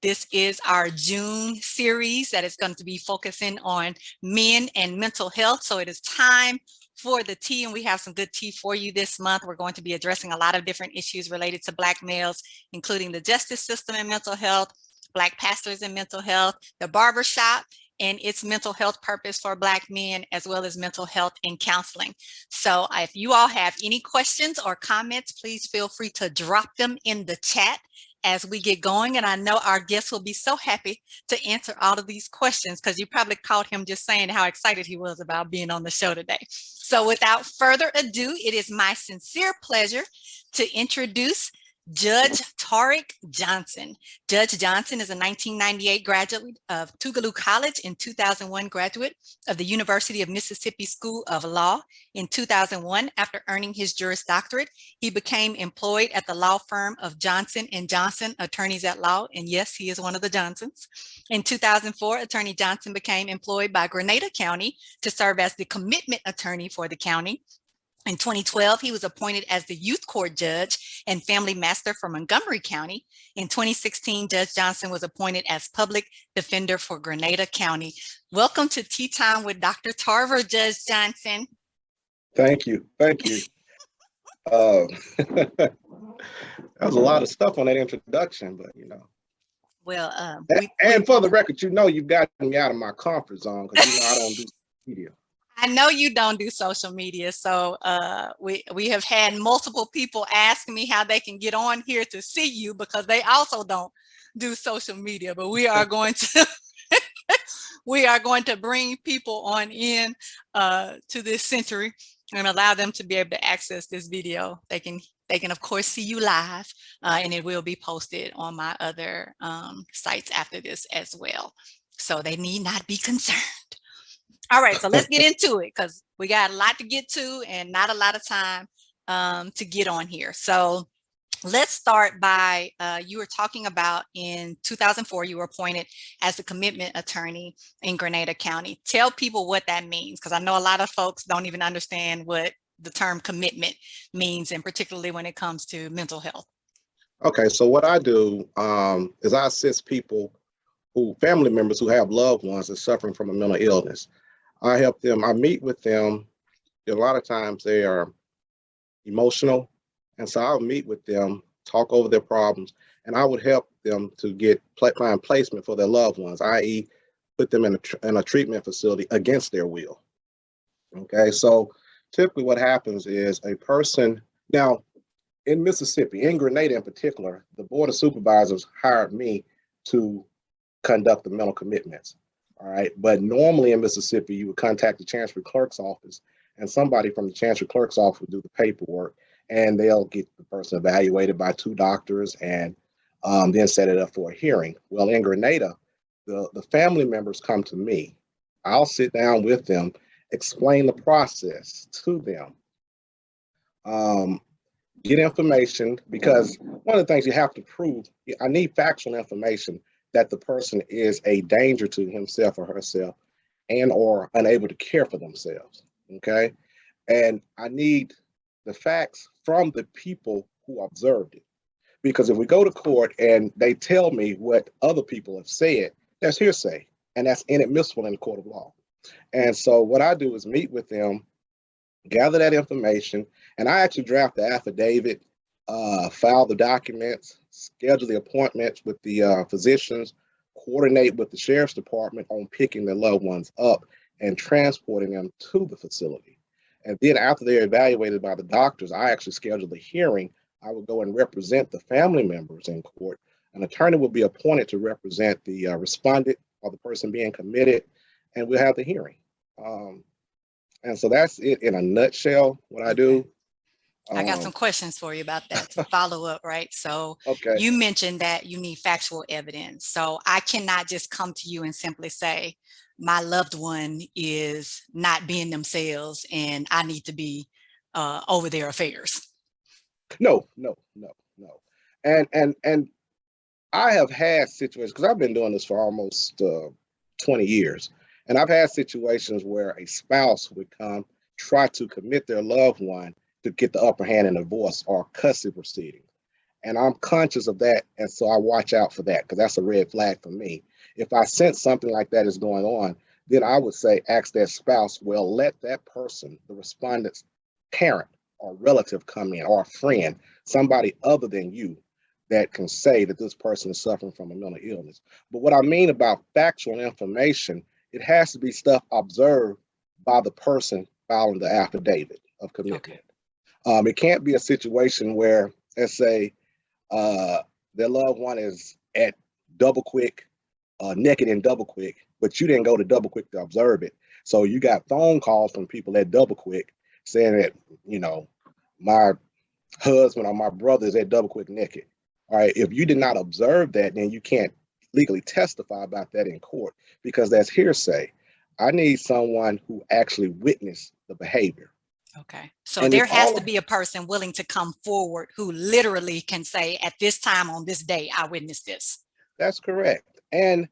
This is our June series that is going to be focusing on men and mental health. So it is time for the tea, and we have some good tea for you this month. We're going to be addressing a lot of different issues related to Black males, including the justice system and mental health, Black pastors and mental health, the barbershop, and its mental health purpose for Black men, as well as mental health and counseling. So if you all have any questions or comments, please feel free to drop them in the chat as we get going. And I know our guests will be so happy to answer all of these questions, because you probably caught him just saying how excited he was about being on the show today. So without further ado, it is my sincere pleasure to introduce Judge Tarik Johnson. Judge Johnson is a 1998 graduate of Tougaloo College and 2001 graduate of the University of Mississippi School of Law. In 2001, after earning his Juris Doctorate, he became employed at the law firm of Johnson & Johnson Attorneys at Law, and yes, he is one of the Johnsons. In 2004, Attorney Johnson became employed by Grenada County to serve as the commitment attorney for the county. In 2012, he was appointed as the youth court judge and family master for Montgomery County. In 2016, Judge Johnson was appointed as public defender for Grenada County. Welcome to Tea Time with Dr. Tarver, Judge Johnson. Thank you. Thank you. That was a lot of stuff on that introduction, but you know. Well, and for the record, you know, you've gotten me out of my comfort zone, because you know I don't do media. I know you don't do social media, so we have had multiple people ask me how they can get on here to see you, because they also don't do social media. But we are going to we are going to bring people on in to this century and allow them to be able to access this video. They can of course see you live, and it will be posted on my other sites after this as well. So they need not be concerned. All right, so let's get into it, because we got a lot to get to and not a lot of time to get on here. So let's start by, you were talking about in 2004, you were appointed as the commitment attorney in Grenada County. Tell people what that means, because I know a lot of folks don't even understand what the term commitment means, and particularly when it comes to mental health. Okay, so what I do is I assist people family members who have loved ones that's suffering from a mental illness. I help them, I meet with them. A lot of times they are emotional. And so I'll meet with them, talk over their problems, and I would help them to find placement for their loved ones, i.e. put them in a treatment facility against their will. Okay, so typically what happens is a person, now in Mississippi, in Grenada in particular, the Board of Supervisors hired me to conduct the mental commitments. All right, but normally in Mississippi, you would contact the Chancery Clerk's office, and somebody from the Chancery Clerk's office would do the paperwork, and they'll get the person evaluated by 2 doctors and then set it up for a hearing. Well, in Grenada, the family members come to me. I'll sit down with them, explain the process to them, get information, because one of the things you have to prove, I need factual information that the person is a danger to himself or herself and or unable to care for themselves, okay? And I need the facts from the people who observed it. Because if we go to court and they tell me what other people have said, that's hearsay, and that's inadmissible in the court of law. And so what I do is meet with them, gather that information, and I actually draft the affidavit, file the documents, schedule the appointments with the physicians, coordinate with the sheriff's department on picking their loved ones up and transporting them to the facility. And then after they're evaluated by the doctors, I actually schedule the hearing. I would go and represent the family members in court. An attorney will be appointed to represent the respondent or the person being committed, and we'll have the hearing. And so that's it in a nutshell, what I do. I got some questions for you about that to follow up, right? So okay. You mentioned that you need factual evidence. So I cannot just come to you and simply say, my loved one is not being themselves and I need to be over their affairs. No. And I have had situations, because I've been doing this for almost 20 years. And I've had situations where a spouse would come, try to commit their loved one to get the upper hand in a divorce or custody proceeding. And I'm conscious of that. And so I watch out for that because that's a red flag for me. If I sense something like that is going on, then I would say, ask that spouse, well, let that person, the respondent's parent or relative come in, or a friend, somebody other than you that can say that this person is suffering from a mental illness. But what I mean about factual information, it has to be stuff observed by the person filing the affidavit of commitment. Okay. It can't be a situation where, let's say, their loved one is at double quick, naked in double quick, but you didn't go to double quick to observe it. So you got phone calls from people at double quick saying that, my husband or my brother is at double quick naked. All right. If you did not observe that, then you can't legally testify about that in court because that's hearsay. I need someone who actually witnessed the behavior. Okay. So And there it's has all to be a person willing to come forward who literally can say, at this time on this day, I witnessed this. That's correct. And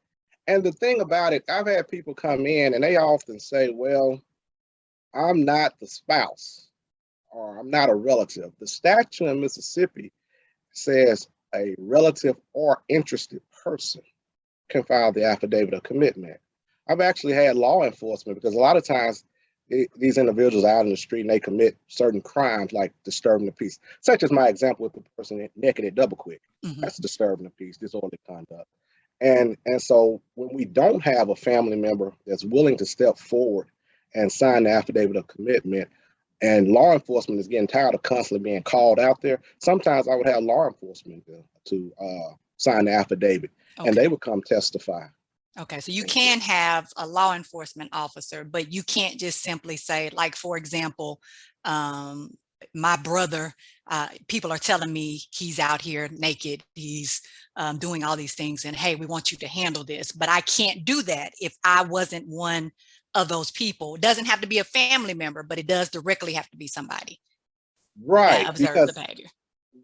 the thing about it, I've had people come in and they often say, well, I'm not the spouse or I'm not a relative. The statute in Mississippi says a relative or interested person can file the affidavit of commitment. I've actually had law enforcement because a lot of times these individuals are out in the street and they commit certain crimes like disturbing the peace, such as my example with the person naked at double quick. Mm-hmm. That's disturbing the peace, disorderly conduct. And so when we don't have a family member that's willing to step forward and sign the affidavit of commitment, and law enforcement is getting tired of constantly being called out there, sometimes I would have law enforcement to sign the affidavit, and they would come testify. Okay, so you can have a law enforcement officer, but you can't just simply say, like, for example, my brother, people are telling me he's out here naked, he's doing all these things, and hey, we want you to handle this. But I can't do that if I wasn't one of those people. It doesn't have to be a family member, but it does directly have to be somebody that observes the behavior.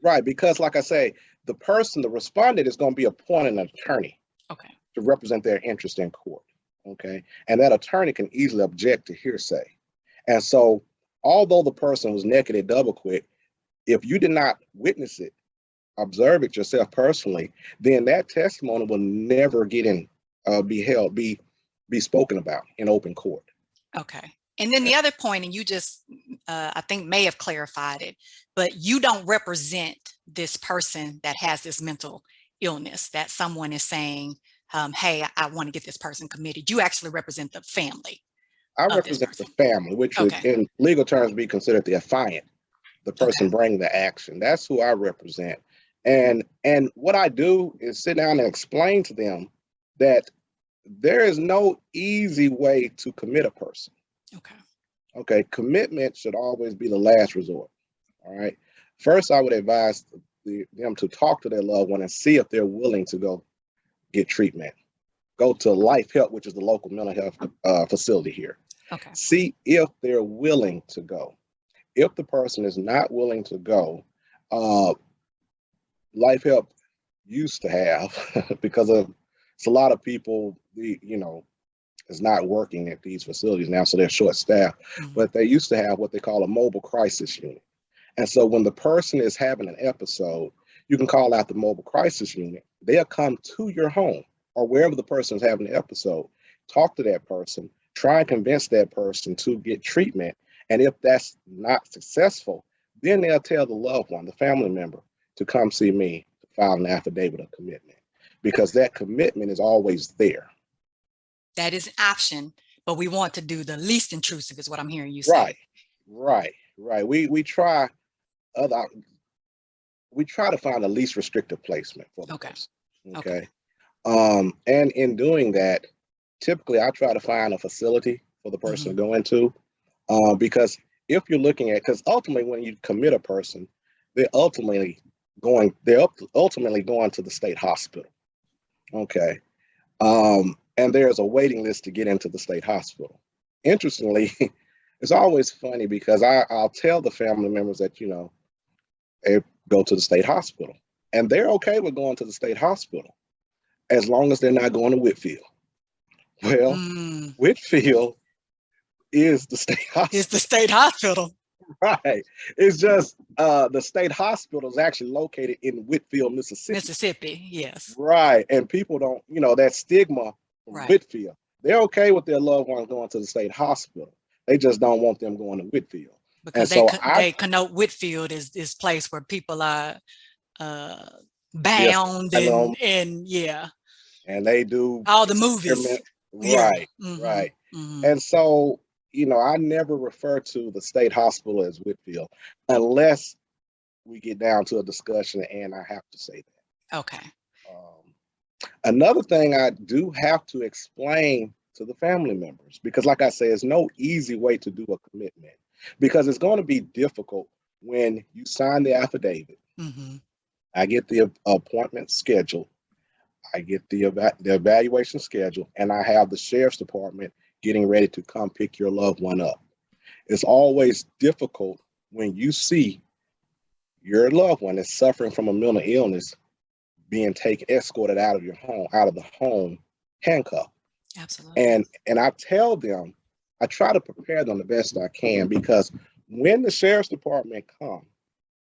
Right, because like I say, the person, the respondent is going to be appointing an attorney. Okay. To represent their interest in court. Okay. And that attorney can easily object to hearsay. And so, although the person was naked at double quick, if you did not witness it, observe it yourself personally, then that testimony will never get be spoken about in open court. Okay. And then the other point, and you just, I think may have clarified it, but you don't represent this person that has this mental illness that someone is saying, hey, I want to get this person committed. You actually represent the family. I represent the family, which would in legal terms be considered the affiant, the person bringing the action. That's who I represent. And what I do is sit down and explain to them that there is no easy way to commit a person. Okay. Commitment should always be the last resort. All right. First, I would advise them to talk to their loved one and see if they're willing to go get treatment. Go to Life Help, which is the local mental health facility here. Okay. See if they're willing to go. If the person is not willing to go, Life Help used to have, because it's a lot of people, is not working at these facilities now, so they're short staffed, but they used to have what they call a mobile crisis unit. And so when the person is having an episode, you can call out the mobile crisis unit. They'll come to your home or wherever the person is having the episode, talk to that person, try and convince that person to get treatment. And if that's not successful, then they'll tell the loved one, the family member, to come see me to file an affidavit of commitment, because that commitment is always there. That is an option, but we want to do the least intrusive is what I'm hearing you say. Right. We try to find the least restrictive placement for the person. Okay. And in doing that, typically I try to find a facility for the person to go into, because if you're looking at, because ultimately when you commit a person, they're ultimately going to the state hospital. Okay. And there's a waiting list to get into the state hospital. Interestingly, it's always funny because I'll tell the family members that, they go to the state hospital and they're okay with going to the state hospital as long as they're not going to Whitfield. Well, Whitfield is the state hospital. It's the state hospital. Right. It's just the state hospital is actually located in Whitfield, Mississippi. Mississippi, yes. Right. And people don't, that stigma from Right. Whitfield. They're okay with their loved ones going to the state hospital. They just don't want them going to Whitfield. Because And so they connote Whitfield is this place where people are uh, yes, bound and yeah, and they do all the movies. experiment. Yeah. Right, Mm-hmm. right. Mm-hmm. And so, I never refer to the state hospital as Whitfield unless we get down to a discussion, and I have to say that. Okay. Another thing I do have to explain to the family members, because like I say, it's no easy way to do a commitment, because it's going to be difficult when you sign the affidavit. Mm-hmm. I get the appointment scheduled. I get the evaluation schedule, and I have the sheriff's department getting ready to come pick your loved one up. It's always difficult when you see your loved one is suffering from a mental illness being escorted out of the home, handcuffed. Absolutely. And I tell them, I try to prepare them the best I can, because when the sheriff's department come,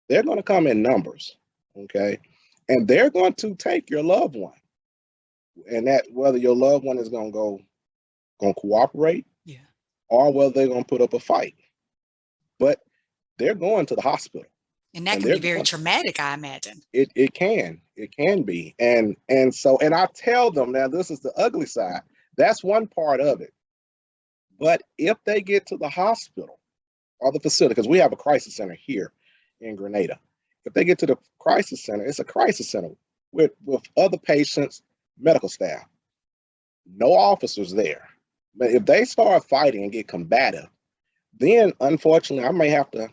they're going to come in numbers, okay? And they're going to take your loved one. And that whether your loved one is going to cooperate, yeah, or whether they're going to put up a fight. But they're going to the hospital. And that can be very traumatic, I imagine. It can be. And I tell them, now this is the ugly side. That's one part of it. But if they get to the hospital or the facility, because we have a crisis center here in Grenada, if they get to the crisis center, it's a crisis center with other patients, medical staff, no officers there. But if they start fighting and get combative, then unfortunately I may have to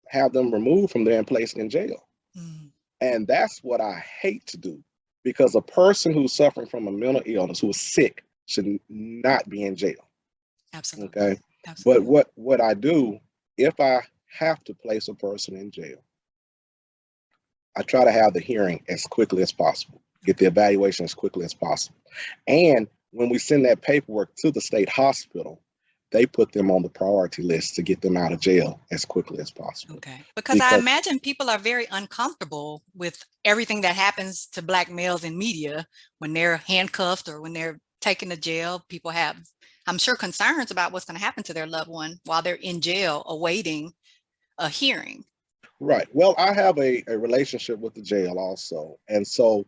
have them removed from there and placed in jail. Mm. And that's what I hate to do, because a person who's suffering from a mental illness, who is sick, should not be in jail. Absolutely. Okay. Absolutely. But what I do, if I have to place a person in jail, I try to have the hearing as quickly as possible, get the evaluation as quickly as possible. And when we send that paperwork to the state hospital, they put them on the priority list to get them out of jail as quickly as possible. Okay. Because I imagine people are very uncomfortable with everything that happens to Black males in media when they're handcuffed or when they're taken to jail. People have, I'm sure, concerns about what's going to happen to their loved one while they're in jail awaiting a hearing. Right. Well, I have a relationship with the jail also. And so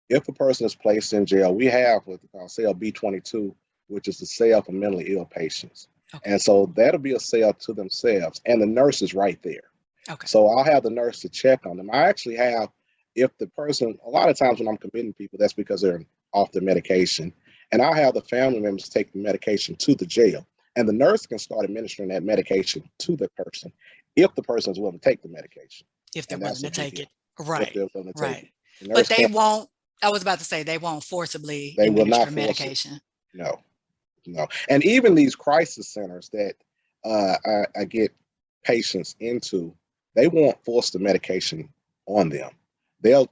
if a person is placed in jail, we have what we call cell B22, which is the cell for mentally ill patients. Okay. And so that'll be a cell to themselves, and the nurse is right there. Okay. So I'll have the nurse to check on them. I actually have, if the person, a lot of times when I'm committing people, that's because they're off their medication, and I'll have the family members take the medication to the jail, and the nurse can start administering that medication to the person if the person is willing to take the medication. If they're willing to take it. Right. Right. But they won't, I was about to say, they won't forcibly administer medication. No. And even these crisis centers that I get patients into, they won't force the medication on them. They'll,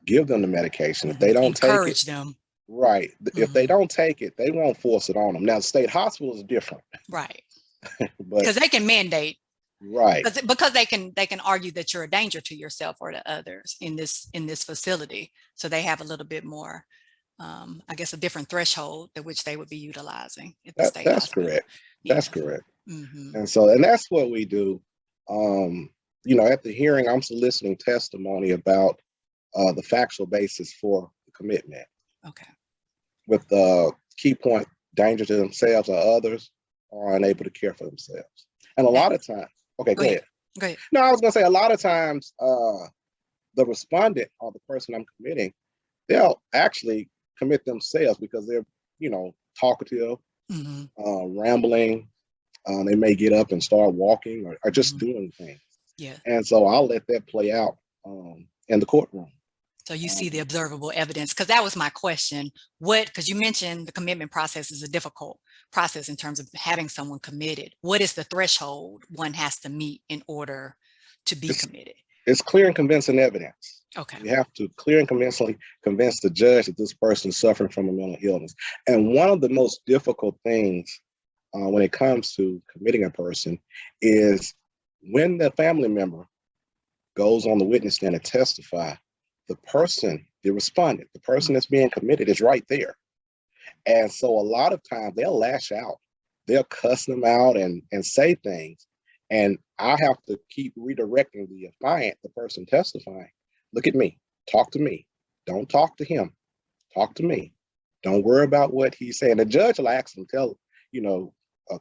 give them the medication. If they don't encourage them. Right. If they don't take it, they won't force it on them. Now, the state hospital is different. Right. Because they can mandate. Right. Because they can argue that you're a danger to yourself or to others in this facility. So they have a little bit more, I guess, a different threshold at which they would be utilizing at the state hospital. Correct. Yeah. That's correct. Mm-hmm. And that's what we do. At the hearing, I'm soliciting testimony about the factual basis for the commitment. Okay. With the key point, danger to themselves or others, or unable to care for themselves. And a lot of times, okay, go ahead. No, I was going to say, a lot of times the respondent or the person I'm committing, they'll actually commit themselves because they're, talkative, rambling. They may get up and start walking or just doing things. Yeah. And so I'll let that play out in the courtroom. So you see the observable evidence, because that was my question. Because you mentioned the commitment process is a difficult process in terms of having someone committed. What is the threshold one has to meet in order to be committed? It's clear and convincing evidence. Okay. You have to clear and convincingly convince the judge that this person is suffering from a mental illness. And one of the most difficult things when it comes to committing a person is when the family member goes on the witness stand and testify, the person, the respondent, the person that's being committed is right there. And so a lot of times they'll lash out, they'll cuss them out and say things. And I have to keep redirecting the affiant, the person testifying. Look at me, talk to me. Don't talk to him, talk to me. Don't worry about what he's saying. The judge will ask them,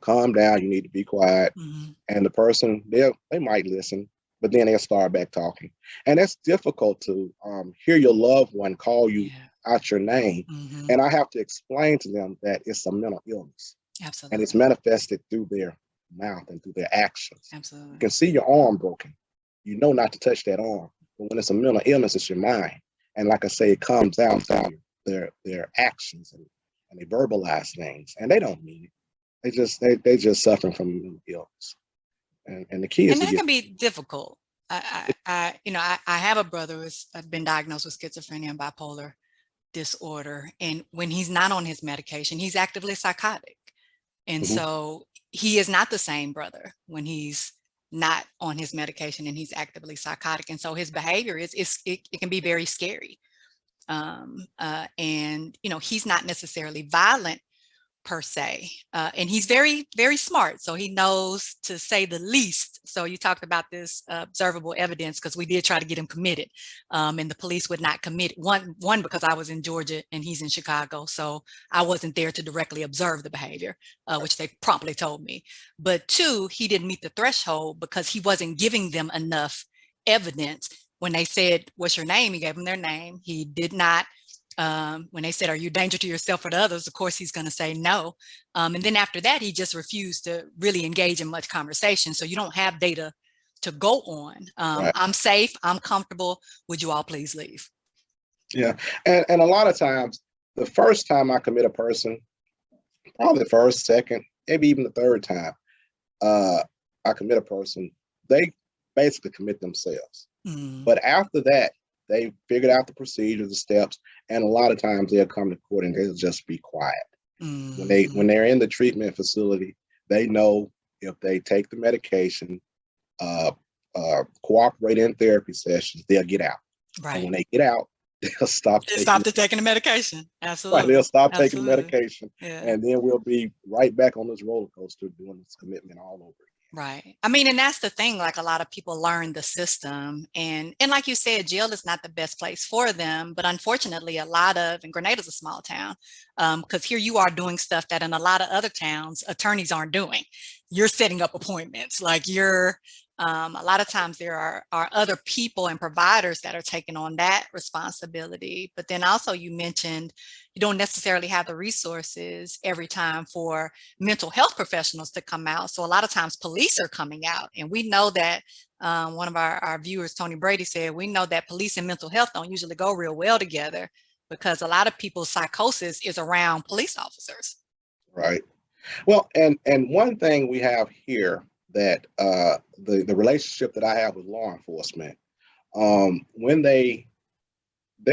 calm down, you need to be quiet. And the person, they might listen, but then they'll start back talking. And it's difficult to hear your loved one call you out your name. And I have to explain to them that it's a mental illness. Absolutely. And it's manifested through their mouth and through their actions. Absolutely. You can see your arm broken. You know not to touch that arm. But when it's a mental illness, it's your mind. And like I say, it comes down to their actions and they verbalize things. And they don't mean it. They just suffering from mental illness. And the key is that can be difficult. I have a brother who's been diagnosed with schizophrenia and bipolar disorder. And when he's not on his medication, he's actively psychotic. And so he is not the same brother when he's not on his medication and he's actively psychotic. And so his behavior it can be very scary. And, he's not necessarily violent per se. And he's very, very smart. So he knows, to say the least. So you talked about this observable evidence, because we did try to get him committed. And the police would not commit. One, because I was in Georgia and he's in Chicago. So I wasn't there to directly observe the behavior, which they promptly told me. But two, he didn't meet the threshold because he wasn't giving them enough evidence. When they said, "What's your name?" he gave them their name. He did not. When they said, "Are you a danger to yourself or to others?" of course, he's going to say no. And then after that, he just refused to really engage in much conversation. So you don't have data to go on. Right. I'm safe. I'm comfortable. Would you all please leave? Yeah. And a lot of times, the first time I commit a person, probably the first, second, maybe even the third time I commit a person, they basically commit themselves. But after that, they figured out the procedures, the steps, and a lot of times they'll come to court and they'll just be quiet. When they're in the treatment facility, they know if they take the medication, cooperate in therapy sessions, they'll get out. Right. And when they get out, they'll stop taking the medication. Absolutely. Right, they'll stop taking the medication, and then we'll be right back on this roller coaster doing this commitment all over again. Right. I mean, and that's the thing, like a lot of people learn the system and like you said, jail is not the best place for them. But unfortunately, and Grenada's a small town, because here you are doing stuff that in a lot of other towns, attorneys aren't doing. You're setting up appointments, like a lot of times there are other people and providers that are taking on that responsibility. But then also you mentioned you don't necessarily have the resources every time for mental health professionals to come out. So a lot of times police are coming out, and we know that one of our viewers, Tony Brady, said, we know that police and mental health don't usually go real well together because a lot of people's psychosis is around police officers. Right. Well, and one thing we have here that the relationship that I have with law enforcement, when they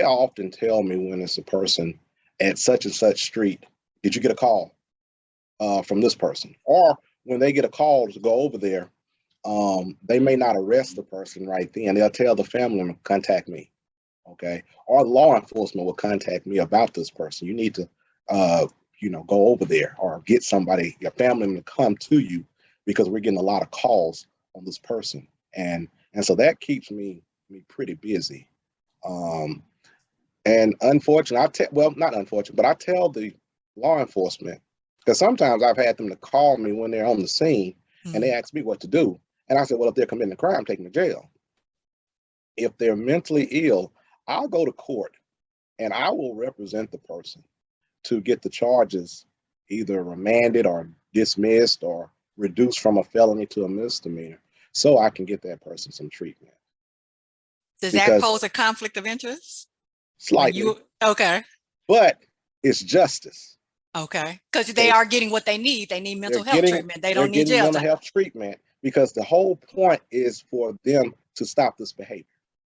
often tell me when it's a person at such and such street, did you get a call from this person? Or when they get a call to go over there, they may not arrest the person right then. They'll tell the family member, contact me, okay? Or law enforcement will contact me about this person. You need to, go over there or get somebody, your family member, to come to you because we're getting a lot of calls on this person. And so that keeps me pretty busy. And unfortunately, not unfortunate, but I tell the law enforcement, because sometimes I've had them to call me when they're on the scene and they ask me what to do. And I said, well, if they're committing a crime, take them to jail. If they're mentally ill, I'll go to court and I will represent the person to get the charges either remanded or dismissed or reduced from a felony to a misdemeanor so I can get that person some treatment. Does that pose a conflict of interest? Slightly. Okay. But it's justice. Okay. Because they are getting what they need. They need mental health treatment. They don't need jail time. Mental health treatment because the whole point is for them to stop this behavior.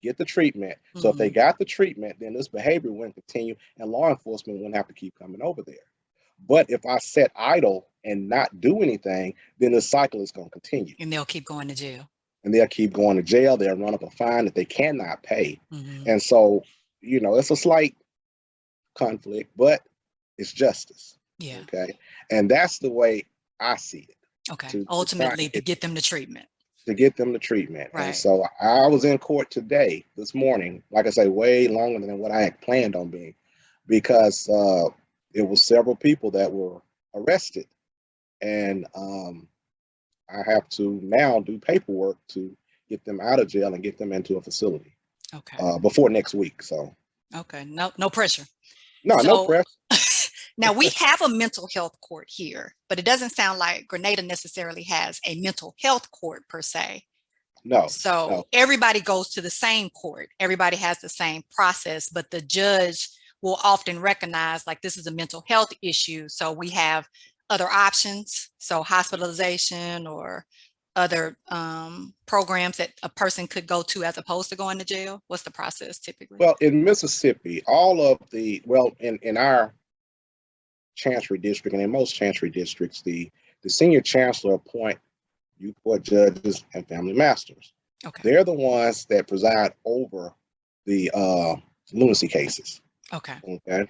Get the treatment. So if they got the treatment, then this behavior wouldn't continue and law enforcement wouldn't have to keep coming over there. But if I sit idle and not do anything, then the cycle is going to continue. And they'll keep going to jail. And they'll keep going to jail. They'll run up a fine that they cannot pay. Mm-hmm. And so, it's a slight conflict, but it's justice. Yeah. Okay. And that's the way I see it. Okay. Ultimately, to get them the treatment. To get them the treatment. Right. And so I was in court this morning, like I say, way longer than what I had planned on being, because it was several people that were arrested. And I have to now do paperwork to get them out of jail and get them into a facility. Okay. Before next week. So. Okay. No pressure. No pressure. Now, we have a mental health court here, but it doesn't sound like Grenada necessarily has a mental health court per se. No. So everybody goes to the same court. Everybody has the same process, but the judge will often recognize like this is a mental health issue. So we have other options. So hospitalization or other programs that a person could go to as opposed to going to jail. What's the process typically? Well, in Mississippi, in our Chancery District and in most Chancery Districts, the senior chancellor appoint youth court judges and family masters. Okay. They're the ones that preside over the lunacy cases. Okay. Okay.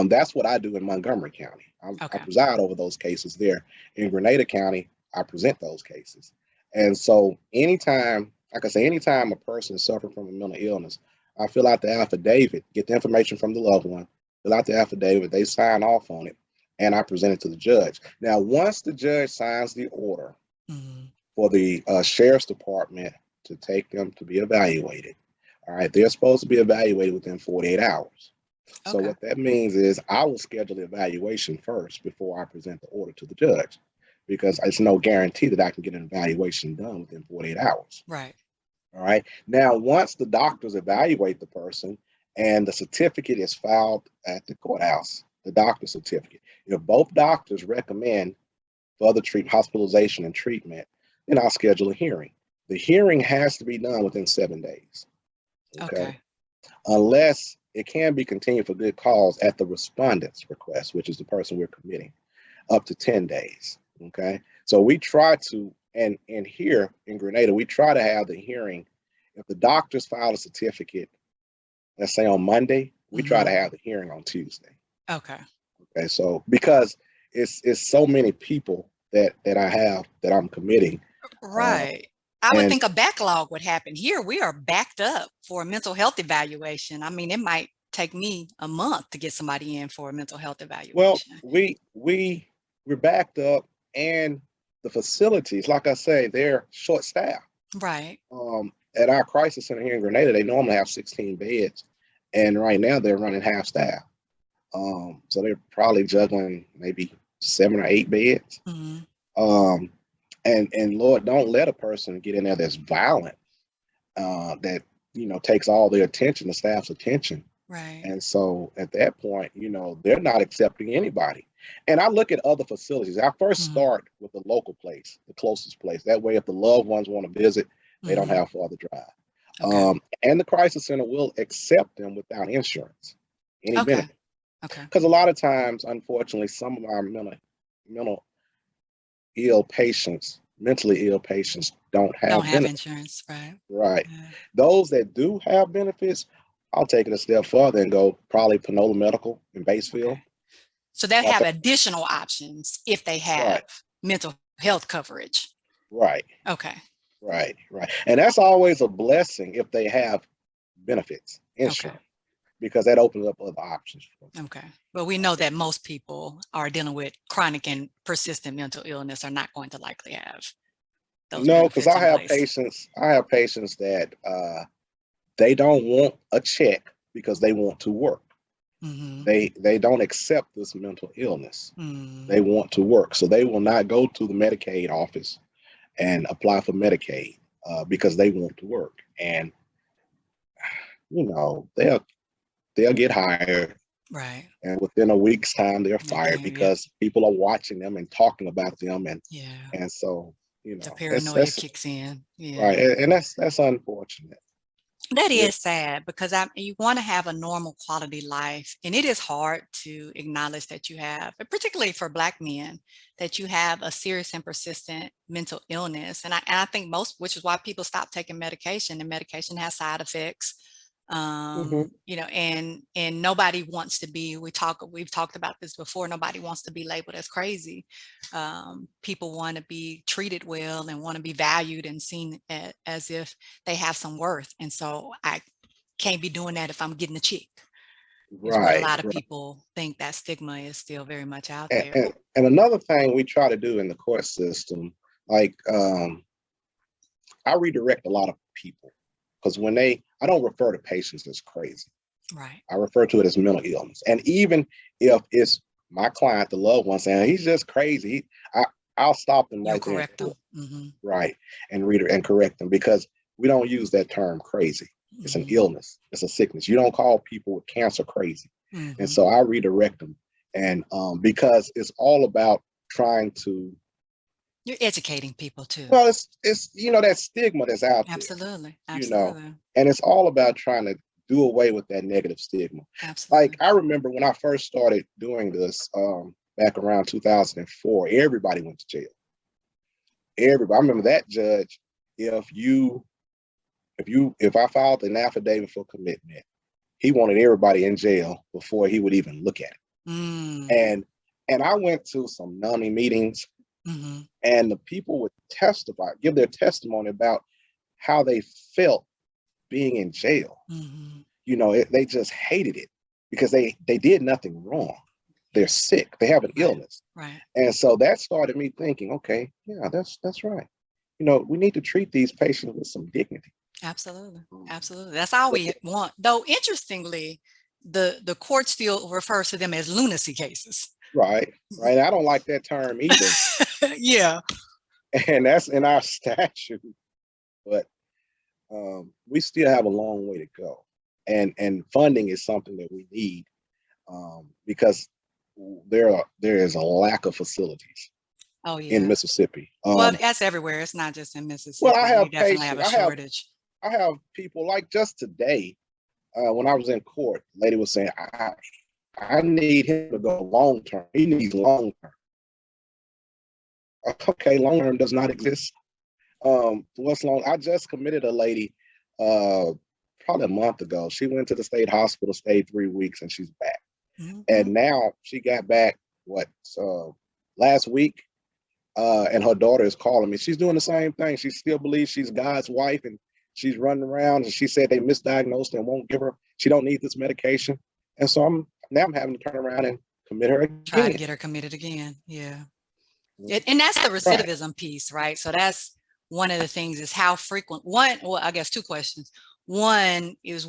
That's what I do in Montgomery County. I preside over those cases there. In Grenada County, I present those cases. And so anytime a person is suffering from a mental illness, I fill out the affidavit, get the information from the loved one, fill out the affidavit, they sign off on it, and I present it to the judge. Now, once the judge signs the order for the sheriff's department to take them to be evaluated, all right, they're supposed to be evaluated within 48 hours. So what that means is I will schedule the evaluation first before I present the order to the judge, because it's no guarantee that I can get an evaluation done within 48 hours. Right. All right. Now, once the doctors evaluate the person and the certificate is filed at the courthouse, the doctor's certificate, if both doctors recommend further hospitalization and treatment, then I'll schedule a hearing. The hearing has to be done within 7 days. Okay. Unless it can be continued for good cause at the respondent's request, which is the person we're committing, up to 10 days. Okay. So we try to, and here in Grenada, we try to have the hearing. If the doctors file a certificate, let's say on Monday, we try to have the hearing on Tuesday. Okay. So because it's so many people that I have that I'm committing. Right. I would think a backlog would happen. Here we are backed up for a mental health evaluation. I mean, it might take me a month to get somebody in for a mental health evaluation. Well, we're backed up, and the facilities, like I say, they're short staffed. Right. At our crisis center here in Grenada, they normally have 16 beds, and right now they're running half staff. So they're probably juggling maybe 7 or 8 beds. And Lord, don't let a person get in there that's violent, that takes all their attention, the staff's attention. Right. And so at that point, they're not accepting anybody. And I look at other facilities. I first start with the local place, the closest place. That way, if the loved ones want to visit, they don't have far to drive. And the crisis center will accept them without insurance, any benefit. Because a lot of times, unfortunately, some of our mentally ill patients don't have insurance, right? Right. Yeah. Those that do have benefits, I'll take it a step further and go probably Panola Medical in Batesville. So they have additional options if they have mental health coverage. Right. Okay. Right. And that's always a blessing if they have benefits, insurance, because that opens up other options. Okay. But we know that most people are dealing with chronic and persistent mental illness are not going to likely have those. No, because I have patients that they don't want a check because they want to work. They don't accept this mental illness. They want to work. So they will not go to the Medicaid office and apply for Medicaid because they want to work. And they'll get hired. Right. And within a week's time, they're fired because people are watching them and talking about them. And so, the paranoia kicks in. Right. And that's unfortunate. That Yeah. is sad because you want to have a normal quality life. And it is hard to acknowledge that you have, and particularly for Black men, that you have a serious and persistent mental illness. And I think most, which is why people stop taking medication, and medication has side effects. Mhm. And nobody wants to be, we've talked about this before, nobody wants to be labeled as crazy. People want to be treated well and want to be valued and seen as if they have some worth. And so I can't be doing that if I'm getting a check, is what a Right. lot of Right. people think. That stigma is still very much out And, there. and and another thing we try to do in the court system, like I redirect a lot of people because I don't refer to patients as crazy. Right. I refer to it as mental illness. And even if it's my client, the loved one, saying he's just crazy, I'll stop them You'll right there in correct them. court, Mm-hmm. right, and correct them because we don't use that term crazy. It's an Mm-hmm. illness. It's a sickness. You don't call people with cancer crazy. And Mm-hmm. so I redirect them, and because it's all about trying to. You're educating people too. Well, it's that stigma that's out there, Absolutely. you know, Absolutely. and it's all about trying to do away with that negative stigma. Like Absolutely. I remember when I first started doing this back around 2004, everybody went to jail. Everybody. I remember that judge. If I filed an affidavit for commitment, he wanted everybody in jail before he would even look at it. Mm. And I went to some NAMI meetings, Mm-hmm. and the people would give their testimony about how they felt being in jail. Mm-hmm. They just hated it because they did nothing wrong. They're sick. They have an Right. illness. Right. And so that started me thinking, okay, yeah, that's right. We need to treat these patients with some dignity. Absolutely. Absolutely. That's all we want. Though interestingly, the court still refers to them as lunacy cases. Right. Right. I don't like that term either. Yeah. And that's in our statute. But we still have a long way to go. And funding is something that we need because there is a lack of facilities Oh in yeah. Mississippi. Well, that's everywhere. It's not just in Well, Mississippi. We definitely have a shortage. I have people like just today when I was in court, the lady was saying, I need him to go long term. He needs long term. Okay, long term does not exist. What's long? I just committed a lady probably a month ago. She went to the state hospital, stayed 3 weeks, and she's back. Mm-hmm. And now she got back last week, and her daughter is calling me. She's doing the same thing. She still believes she's God's wife, and she's running around. And she said they misdiagnosed and won't give her. She don't need this medication. And so I'm having to turn around and commit her again. Try to get her committed again. Yeah. And that's the recidivism piece, right? So that's one of the things is how frequent. I guess two questions. One is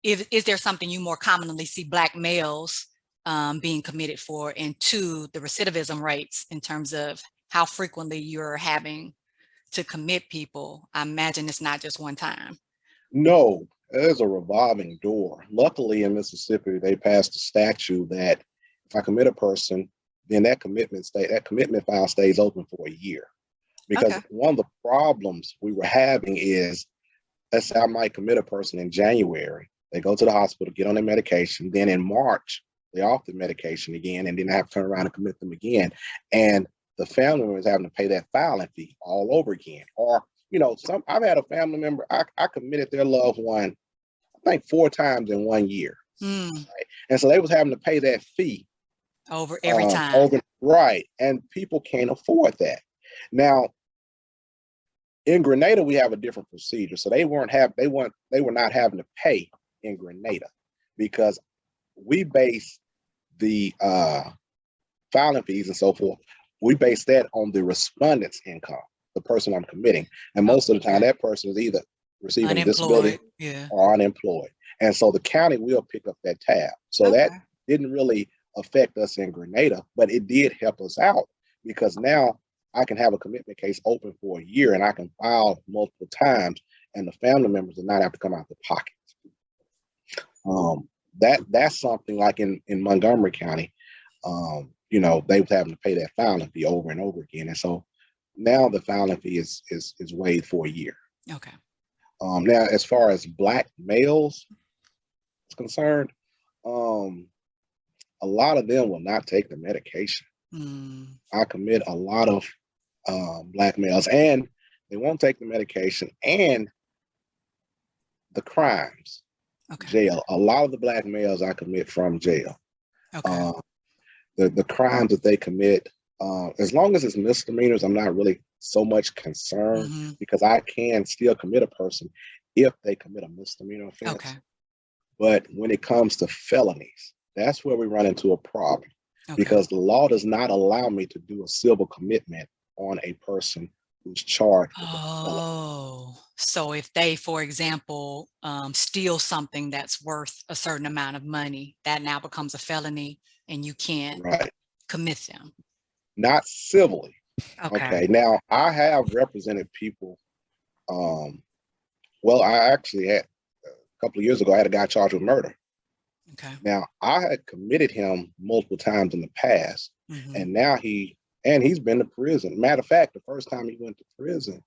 is there something you more commonly see Black males being committed for? And two, the recidivism rates in terms of how frequently you're having to commit people. I imagine it's not just one time. No, there's a revolving door. Luckily in Mississippi, they passed a statute that if I commit a person, then that commitment file stays open for a year. Because one of the problems we were having is, let's say I might commit a person in January. They go to the hospital, get on their medication. Then in March, they're off the medication again, and then I have to turn around and commit them again. And the family member is having to pay that filing fee all over again. Or, I've had a family member, I committed their loved one, I think 4 times in 1 year. Right? And so they was having to pay that fee over every time. Right. And people can't afford that. Now, in Grenada, we have a different procedure. So they were not having to pay in Grenada because we base the filing fees and so forth. We base that on the respondent's income, the person I'm committing. And most of the time, that person is either receiving a disability or unemployed. And so the county will pick up that tab. So that didn't really affect us in Grenada, but it did help us out because now I can have a commitment case open for a year and I can file multiple times and the family members do not have to come out of pocket. That's something like in Montgomery County, they were having to pay that filing fee over and over again. And so now the filing fee is waived for a year. Okay. Now, as far as Black males is concerned, um, a lot of them will not take the medication. Mm, I commit a lot of Black males, and they won't take the medication and the crimes, okay. jail. A lot of the Black males I commit from jail. Okay. Uh, the crimes that they commit, as long as it's misdemeanors, I'm not really so much concerned Hmm. because I can still commit a person if they commit a misdemeanor Okay. offense. But when it comes to felonies, that's where we run into a problem Okay. because the law does not allow me to do a civil commitment on a person who's charged with a felony. Oh, so if they, for example, steal something that's worth a certain amount of money, that now becomes a felony and you can't Right. commit them. Not civilly. Okay. Okay. Now, I have represented people. Um, well, I actually had a couple of years ago, I had a guy charged with murder. Okay. Now, I had committed him multiple times in the past, Hmm. and now he's been to prison. Matter of fact, the first time he went to prison,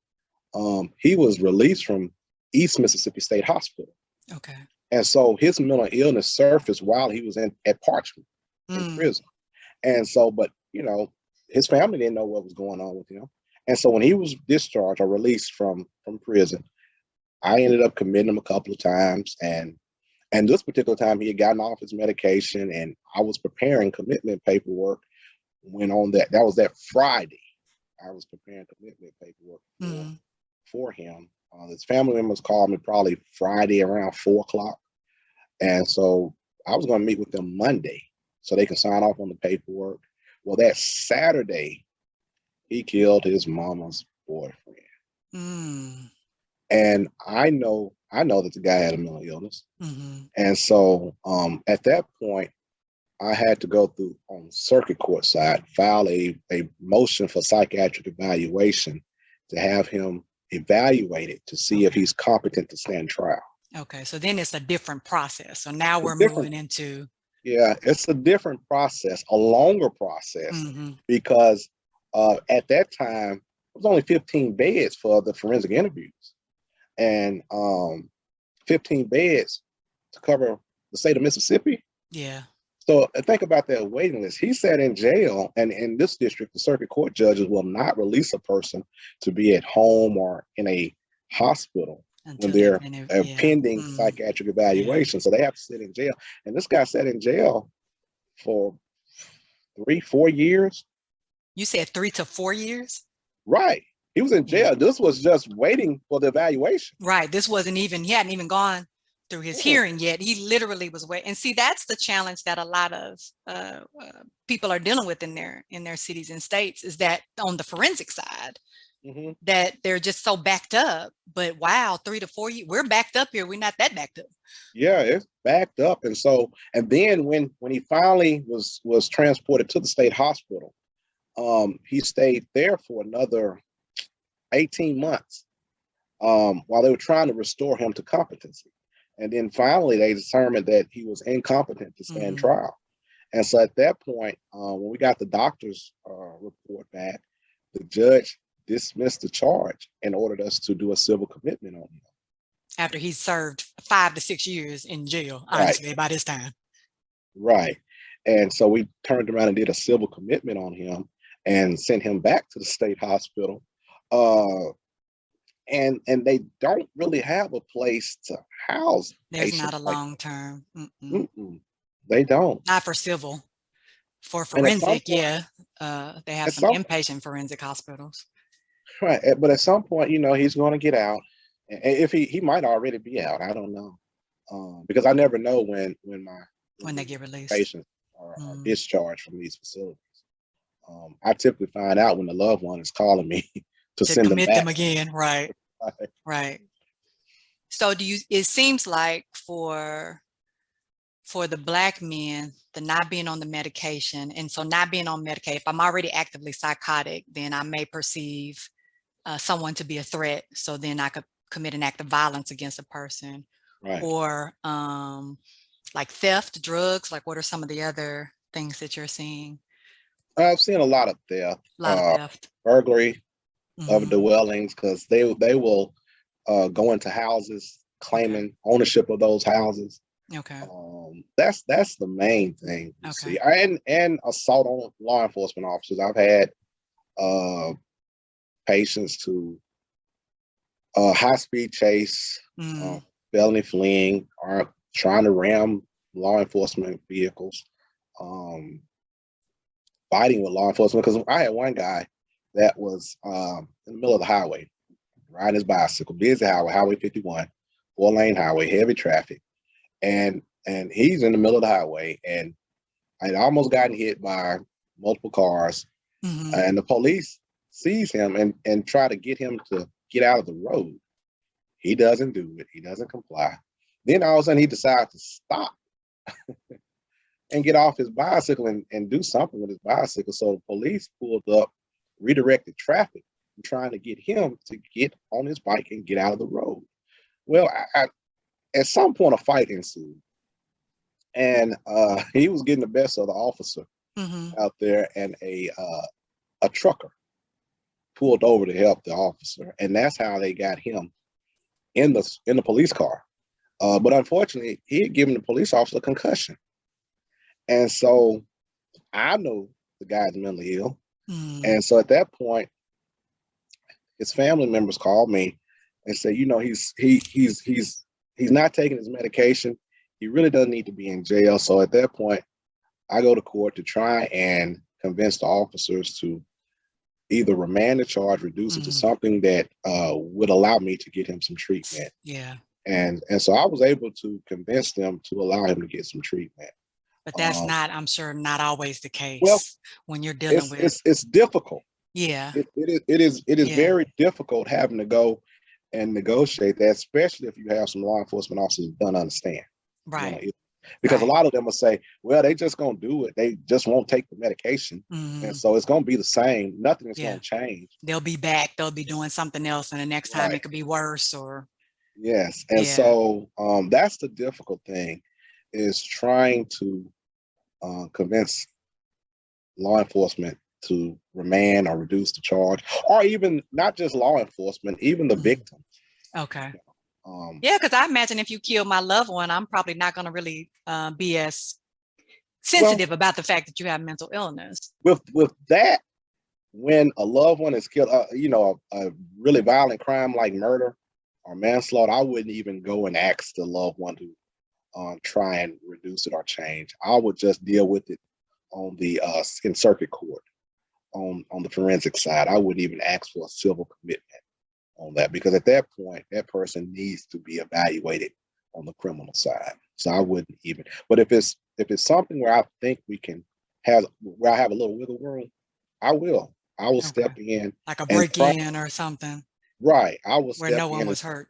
he was released from East Mississippi State Hospital. Okay. And so his mental illness surfaced while he was at Parchment in Mm. prison. And so, but his family didn't know what was going on with him. And so when he was discharged or released from prison, I ended up committing him a couple of times. And this particular time he had gotten off his medication and I was preparing commitment paperwork when on that was that Friday. I was preparing commitment paperwork Mm. for him. His family members called me probably Friday around 4 o'clock. And so I was going to meet with them Monday so they can sign off on the paperwork. Well, that Saturday, he killed his mama's boyfriend. Mm. And I know that the guy had a mental illness. Hmm. And so at that point, I had to go through on circuit court side, file a motion for psychiatric evaluation to have him evaluated to see if Okay. he's competent to stand trial. Okay. So then it's a different process. So now It's we're different. moving into. Yeah, it's a different process, a longer process, Hmm. because at that time, it was only 15 beds for the forensic interviews and 15 beds to cover the state of Mississippi. Yeah. So think about that waiting list. He sat in jail, and in this district, the circuit court judges will not release a person to be at home or in a hospital when Until they've they're been, a yeah. pending Mm. psychiatric Yeah. evaluation. So they have to sit in jail. And this guy sat in jail for 3, 4 years. You said 3 to 4 years? Right. He was in Mm. jail. This was just waiting for the evaluation. Right. This wasn't even, he hadn't even gone through his Mm. hearing yet. He literally was waiting. And see, that's the challenge that a lot of people are dealing with in their cities and states, is that on the forensic side, Hmm. that they're just so backed up. But wow, 3 to 4 years, we're backed up here. We're not that backed up. Yeah, it's backed up. And so, and then when he finally was transported to the state hospital, he stayed there for another 18 months while they were trying to restore him to competency. And then finally, they determined that he was incompetent to stand Mm. trial. And so at that point, when we got the doctor's report back, the judge dismissed the charge and ordered us to do a civil commitment on him. After he's served 5 to 6 years in jail, Right, honestly, by this time. right. And so we turned around and did a civil commitment on him and sent him back to the state hospital. Uh, and they don't really have a place to house There's not a patients like long term. that. Mm-mm, they don't. Not for civil. For And at some forensic, point, yeah. They have at some some inpatient forensic hospitals. right, but at some point, he's going to get out. And if he might already be out, I don't know, because I never know when When they the get released. patients are Mm. discharged from these facilities. I typically find out when the loved one is calling me to To send them commit them back. again. Right. Right. So it seems like for the Black men, the not being on the medication, and so not being on Medicaid, if I'm already actively psychotic, then I may perceive someone to be a threat. So then I could commit an act of violence against a person, Right. or like theft, drugs. Like, what are some of the other things that you're seeing? I've seen a lot of theft, A lot of theft. burglary of Hmm. dwellings, because they will. go into houses, claiming ownership of those houses. Okay. That's the main thing you Okay. see, and assault on law enforcement officers. I've had patients to high speed chase, felony fleeing, or trying to ram law enforcement vehicles, fighting with law enforcement. Because I had one guy that was in the middle of the highway, riding his bicycle, busy highway, Highway 51, 4-lane highway, heavy traffic, and he's in the middle of the highway, and I'd almost gotten hit by multiple cars, and the police sees him and try to get him to get out of the road. He doesn't do it. He doesn't comply. Then all of a sudden he decides to stop and get off his bicycle and do something with his bicycle. So the police pulled up, redirected traffic, trying to get him to get on his bike and get out of the road. Well, at some point a fight ensued, and he was getting the best of the officer out there, and a trucker pulled over to help the officer, and that's how they got him in the police car. But unfortunately, he had given the police officer a concussion, and so I know the guy's mentally ill, and so at that point, his family members called me and said, you know, he's not taking his medication. He really doesn't need to be in jail. So at that point, I go to court to try and convince the officers to either remand the charge, reduce it to something that would allow me to get him some treatment. Yeah. And so I was able to convince them to allow him to get some treatment. But that's not, I'm sure, not always the case. Well, when you're dealing with it's difficult. Yeah. It is very difficult having to go and negotiate that, especially if you have some law enforcement officers who don't understand. Right. You know, because a lot of them will say, well, they just gonna do it. They just won't take the medication. And so it's gonna be the same. Nothing is gonna change. They'll be back. They'll be doing something else. And the next time it could be worse or. Yes. And so that's the difficult thing, is trying to convince law enforcement to remand or reduce the charge, or even not just law enforcement, even the victims. Okay. Yeah, because I imagine if you kill my loved one, I'm probably not going to really be as sensitive about the fact that you have mental illness. With that, when a loved one is killed, you know, a really violent crime like murder or manslaughter, I wouldn't even go and ask the loved one to try and reduce it or change. I would just deal with it on the in circuit court, on the forensic side. I wouldn't even ask for a civil commitment on that, because at that point, that person needs to be evaluated on the criminal side. So I wouldn't even. But if it's something where I think we can have, where I have a little wiggle room, I will step in, like a break in or something. Right, I will where step no one in was hurt.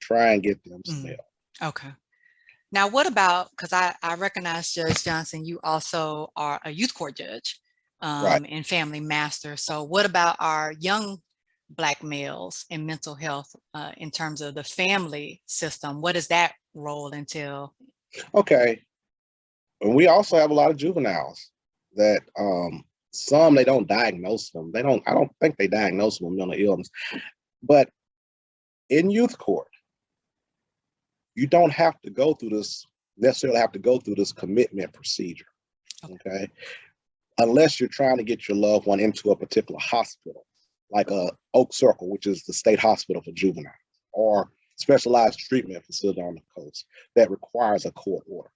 Try and get them some help. Okay. Now, what about, because I recognize, Judge Johnson, you also are a youth court judge and family master. So what about our young Black males in mental health in terms of the family system? What does that role entail? Okay. And we also have a lot of juveniles that some, they don't diagnose them. I don't think they diagnose them with mental illness. But in youth court, you don't have to go through this, necessarily have to go through this commitment procedure, okay? Unless you're trying to get your loved one into a particular hospital, like Oak Circle, which is the state hospital for juveniles, or specialized treatment facility on the coast that requires a court order.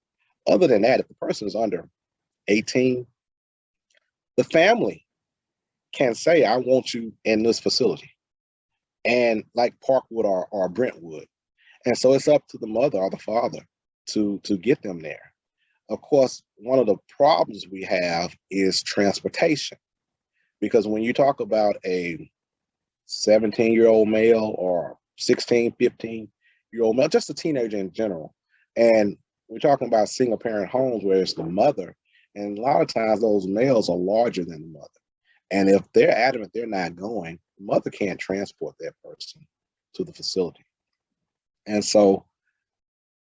Other than that, if the person is under 18, the family can say, I want you in this facility, and like Parkwood or Brentwood. And so it's up to the mother or the father to get them there. Of course, one of the problems we have is transportation, because when you talk about a 17-year-old male or 16, 15-year-old male, just a teenager in general, and we're talking about single parent homes where it's the mother, and a lot of times those males are larger than the mother. And if they're adamant they're not going, the mother can't transport that person to the facility. And so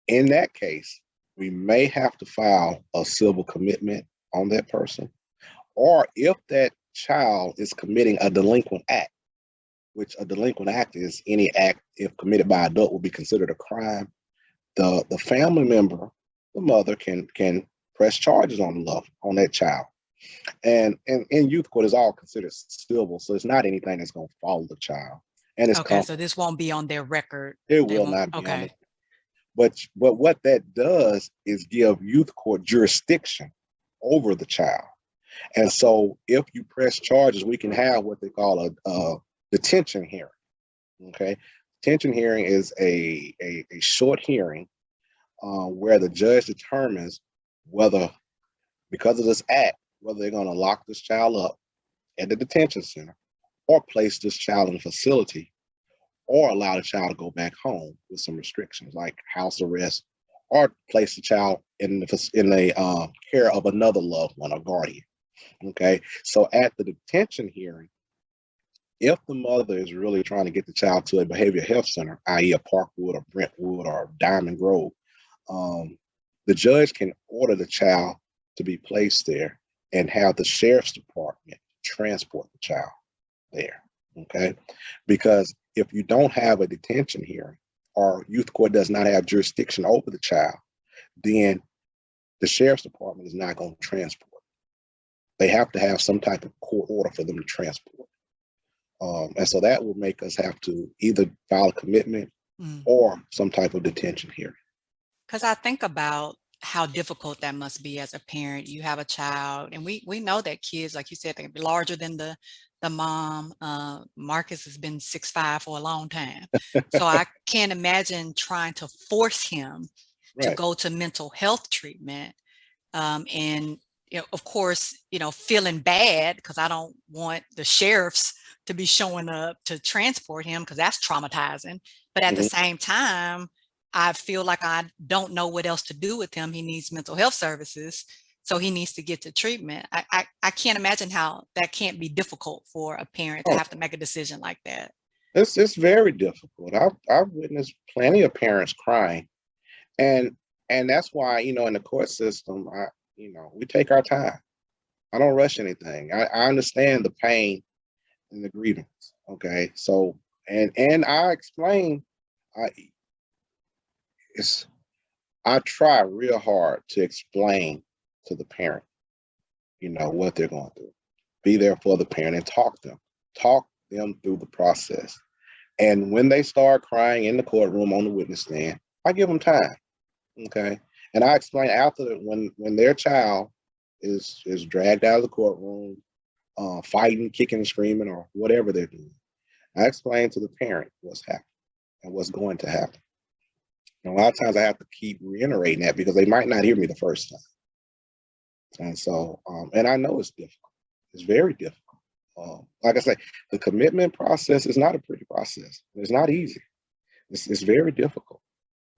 in that case, we may have to file a civil commitment on that person. Or if that child is committing a delinquent act, which a delinquent act is any act, if committed by adult, will be considered a crime. The family member, the mother, can press charges on that child. And in youth court, it's all considered civil, so it's not anything that's going to follow the child. And it's okay, so this won't be on their record. It will not be on it. But what that does is give youth court jurisdiction over the child. And so if you press charges, we can have what they call a detention hearing. Okay. Detention hearing is a short hearing where the judge determines whether, because of this act, whether they're going to lock this child up at the detention center or place this child in a facility or allow the child to go back home with some restrictions like house arrest or place the child in the care of another loved one or guardian. Okay, so at the detention hearing, if the mother is really trying to get the child to a behavioral health center, i.e. a Parkwood or Brentwood or Diamond Grove, the judge can order the child to be placed there and have the sheriff's department transport the child there. Okay, because if you don't have a detention hearing or youth court does not have jurisdiction over the child, then the sheriff's department is not going to transport. They have to have some type of court order for them to transport. And so that will make us have to either file a commitment or some type of detention hearing. Because I think about how difficult that must be as a parent. You have a child, and we know that kids, like you said, they can be larger than the mom. Marcus has been 6'5" for a long time. So I can't imagine trying to force him to go to mental health treatment. And, of course, feeling bad because I don't want the sheriffs to be showing up to transport him because that's traumatizing. But at the same time, I feel like I don't know what else to do with him. He needs mental health services. So he needs to get to treatment. I can't imagine how that can't be difficult for a parent to have to make a decision like that. It's very difficult. I've witnessed plenty of parents crying, and that's why in the court system, we take our time. I don't rush anything. I understand the pain and the grievance. Okay, so and I explain. I try real hard to explain to the parent, what they're going through. Be there for the parent and talk them through the process. And when they start crying in the courtroom on the witness stand, I give them time. Okay. And I explain after when their child is dragged out of the courtroom, fighting, kicking, and screaming, or whatever they're doing, I explain to the parent what's happening and what's going to happen. And a lot of times I have to keep reiterating that because they might not hear me the first time. And so, and I know it's difficult. It's very difficult. Like I say, the commitment process is not a pretty process. It's not easy. It's very difficult.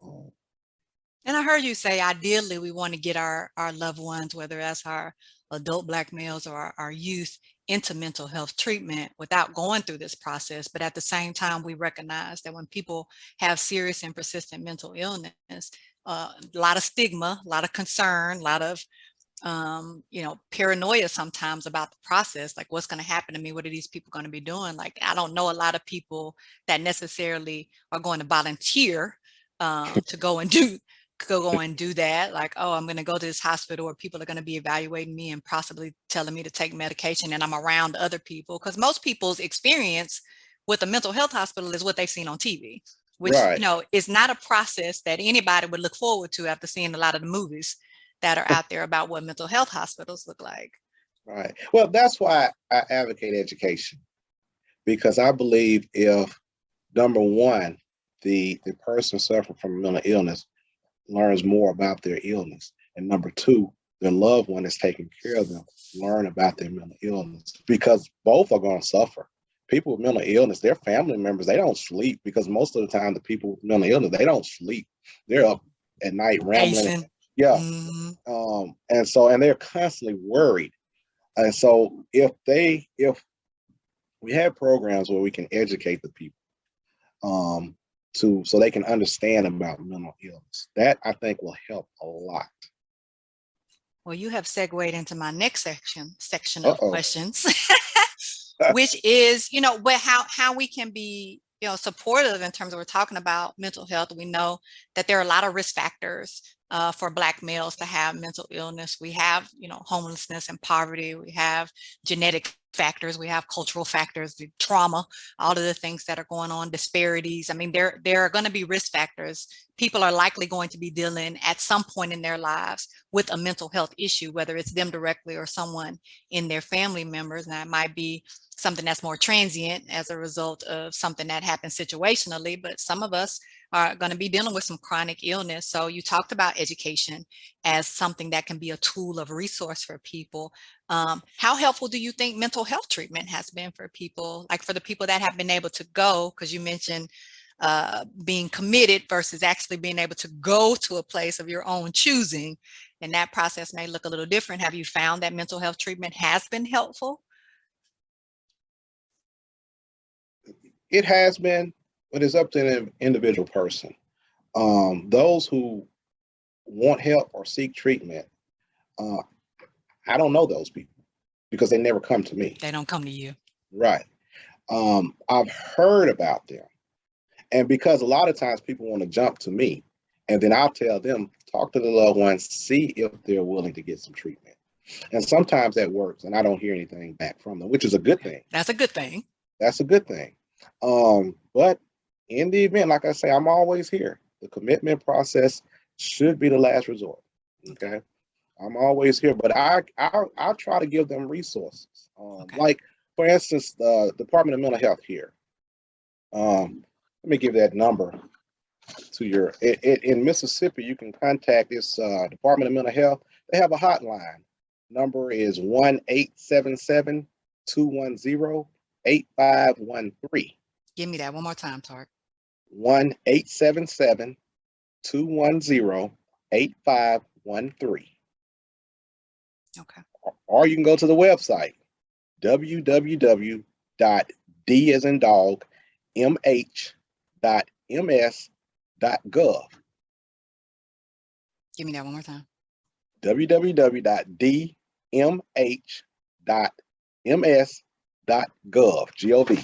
And I heard you say, ideally, we want to get our loved ones, whether that's our adult Black males or our youth, into mental health treatment without going through this process. But at the same time, we recognize that when people have serious and persistent mental illness, a lot of stigma, a lot of concern, a lot of paranoia sometimes about the process, like what's going to happen to me, what are these people going to be doing? Like, I don't know a lot of people that necessarily are going to volunteer to go and do that. Like, oh, I'm going to go to this hospital where people are going to be evaluating me and possibly telling me to take medication, and I'm around other people, because most people's experience with a mental health hospital is what they've seen on TV, which is not a process that anybody would look forward to after seeing a lot of the movies that are out there about what mental health hospitals look like. Right. Well, that's why I advocate education, because I believe if, number one, the person suffering from mental illness learns more about their illness, and number two, their loved one is taking care of them, learn about their mental illness, because both are going to suffer. People with mental illness, their family members, they don't sleep, because most of the time the people with mental illness, they don't sleep. They're up at night rambling. Pacing. Yeah. Mm-hmm. And they're constantly worried. And so if we have programs where we can educate the people so they can understand about mental illness, that I think will help a lot. Well, you have segued into my next section of questions. which is, but how we can be, supportive in terms of we're talking about mental health. We know that there are a lot of risk factors for Black males to have mental illness. We have, homelessness and poverty. We have genetic factors. We have cultural factors, the trauma, all of the things that are going on, disparities. I mean, there are going to be risk factors. People are likely going to be dealing at some point in their lives with a mental health issue, whether it's them directly or someone in their family members. And that might be something that's more transient as a result of something that happens situationally, but some of us are going to be dealing with some chronic illness. So you talked about education as something that can be a tool of resource for people. How helpful do you think mental health treatment has been for people, like for the people that have been able to go, because you mentioned being committed versus actually being able to go to a place of your own choosing, and that process may look a little different. Have you found that mental health treatment has been helpful? It has been, but it's up to an individual person. Those who want help or seek treatment, I don't know those people because they never come to me. They don't come to you. Right. I've heard about them. And because a lot of times people want to jump to me, and then I'll tell them, talk to the loved ones, see if they're willing to get some treatment. And sometimes that works, and I don't hear anything back from them, which is a good thing. That's a good thing. That's a good thing. But in the event, like I say, I'm always here. The commitment process should be the last resort. Okay. I'm always here, but I'll try to give them resources. Like, for instance, the Department of Mental Health here. Let me give that number to your, in Mississippi, you can contact this Department of Mental Health. They have a hotline. Number is 1-877-210-8513. Give me that one more time, Tarek. 1-877-210-8513. Okay. Or you can go to the website, www.d as in dog, mh.ms.gov. Give me that one more time. www.dmh.ms.gov, G-O-V.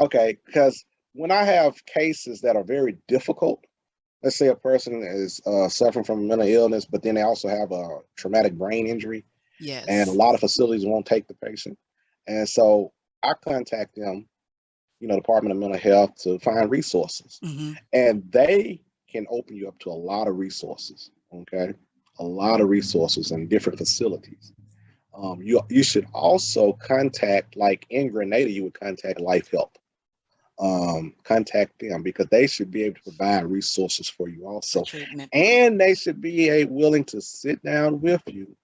Okay, because when I have cases that are very difficult, let's say a person is suffering from a mental illness, but then they also have a traumatic brain injury. Yes. And a lot of facilities won't take the patient. And so I contact them, Department of Mental Health, to find resources. Mm-hmm. And they can open you up to a lot of resources, okay? A lot of resources in different facilities. You should also contact, like in Grenada, you would contact Life Help. Contact them because they should be able to provide resources for you also. And they should be willing to sit down with you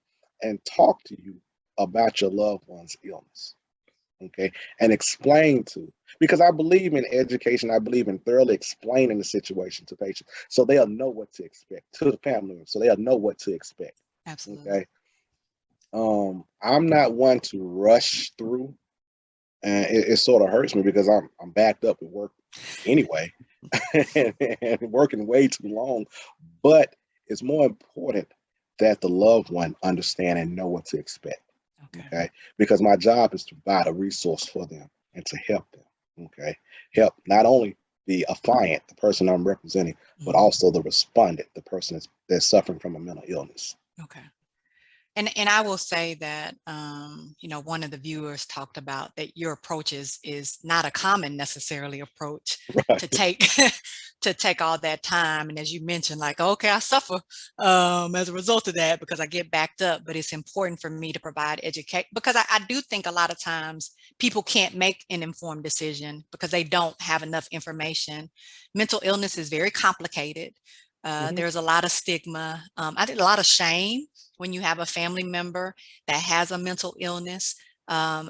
and talk to you about your loved one's illness, okay? And explain because I believe in education. I believe in thoroughly explaining the situation to patients so they'll know what to expect, to the family members, so they'll know what to expect. Absolutely. Okay. I'm not one to rush through, and it sort of hurts me because I'm backed up at work anyway, and working way too long. But it's more important that the loved one understand and know what to expect. Okay. Because my job is to provide a resource for them and to help them. Okay. Help not only the affiant, the person I'm representing, but also the respondent, the person that's suffering from a mental illness. Okay. And I will say that, one of the viewers talked about that your approach is not a common necessarily approach, right, to take to take all that time. And as you mentioned, like, okay, I suffer as a result of that because I get backed up, but it's important for me to provide education because I do think a lot of times people can't make an informed decision because they don't have enough information. Mental illness is very complicated. There's a lot of stigma. I did a lot of shame when you have a family member that has a mental illness. I